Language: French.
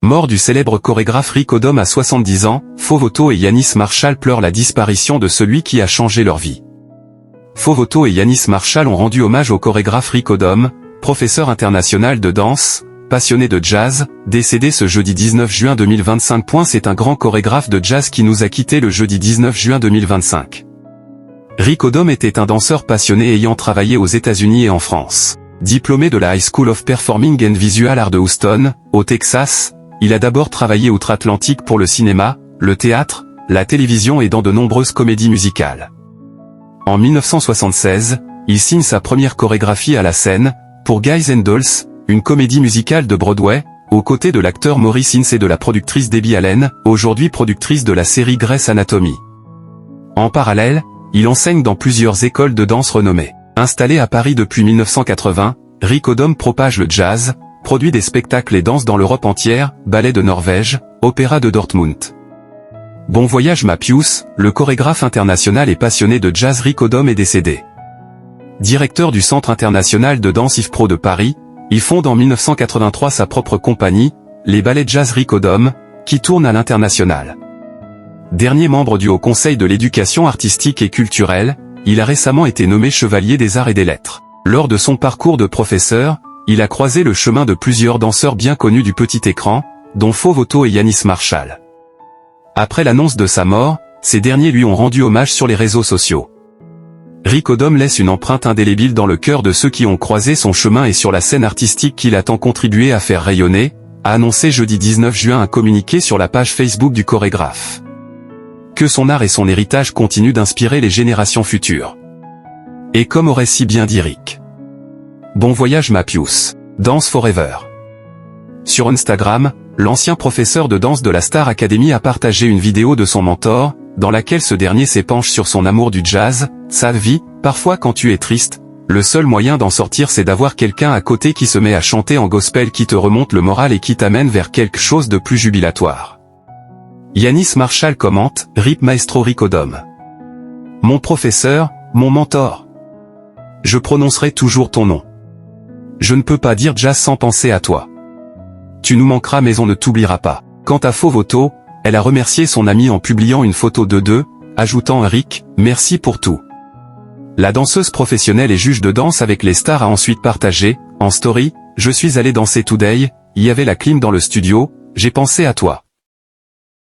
Mort du célèbre chorégraphe Rick Odom à 70 ans, Fovoto et Yannis Marshall pleurent la disparition de celui qui a changé leur vie. Fovoto et Yannis Marshall ont rendu hommage au chorégraphe Rick Odom, professeur international de danse, passionné de jazz, décédé ce jeudi 19 juin 2025. C'est un grand chorégraphe de jazz qui nous a quittés le jeudi 19 juin 2025. Rick Odom était un danseur passionné ayant travaillé aux États-Unis et en France. Diplômé de la High School of Performing and Visual Art de Houston, au Texas, il a d'abord travaillé outre-Atlantique pour le cinéma, le théâtre, la télévision et dans de nombreuses comédies musicales. En 1976, il signe sa première chorégraphie à la scène, pour Guys and Dolls, une comédie musicale de Broadway, aux côtés de l'acteur Maurice Ince et de la productrice Debbie Allen, aujourd'hui productrice de la série Grey's Anatomy. En parallèle, il enseigne dans plusieurs écoles de danse renommées. Installé à Paris depuis 1980, Rick Odom propage le jazz, produit des spectacles et danse dans l'Europe entière, ballet de Norvège, opéra de Dortmund. Bon voyage ma Pius, le chorégraphe international et passionné de jazz Rick Odom est décédé. Directeur du Centre international de danse IFPRO de Paris, il fonde en 1983 sa propre compagnie, les ballets jazz Rick Odom, qui tourne à l'international. Dernier membre du Haut Conseil de l'éducation artistique et culturelle, il a récemment été nommé chevalier des arts et des lettres. Lors de son parcours de professeur, il a croisé le chemin de plusieurs danseurs bien connus du petit écran, dont Fovoto et Yannis Marshall. Après l'annonce de sa mort, ces derniers lui ont rendu hommage sur les réseaux sociaux. Rick Odom laisse une empreinte indélébile dans le cœur de ceux qui ont croisé son chemin et sur la scène artistique qu'il a tant contribué à faire rayonner, a annoncé jeudi 19 juin un communiqué sur la page Facebook du chorégraphe. Que son art et son héritage continuent d'inspirer les générations futures. Et comme aurait si bien dit Rick. Bon voyage ma Pius. Dance Forever. Sur Instagram, l'ancien professeur de danse de la Star Academy a partagé une vidéo de son mentor, dans laquelle ce dernier s'épanche sur son amour du jazz, sa vie, parfois quand tu es triste, le seul moyen d'en sortir c'est d'avoir quelqu'un à côté qui se met à chanter en gospel qui te remonte le moral et qui t'amène vers quelque chose de plus jubilatoire. Yannis Marshall commente, RIP Maestro Rick Odom. Mon professeur, mon mentor. Je prononcerai toujours ton nom. Je ne peux pas dire jazz sans penser à toi. Tu nous manqueras mais on ne t'oubliera pas. Quant à Fovoto, elle a remercié son ami en publiant une photo de deux, ajoutant Rick, merci pour tout. La danseuse professionnelle et juge de danse avec les stars a ensuite partagé, en story, je suis allé danser today, il y avait la clim dans le studio, j'ai pensé à toi.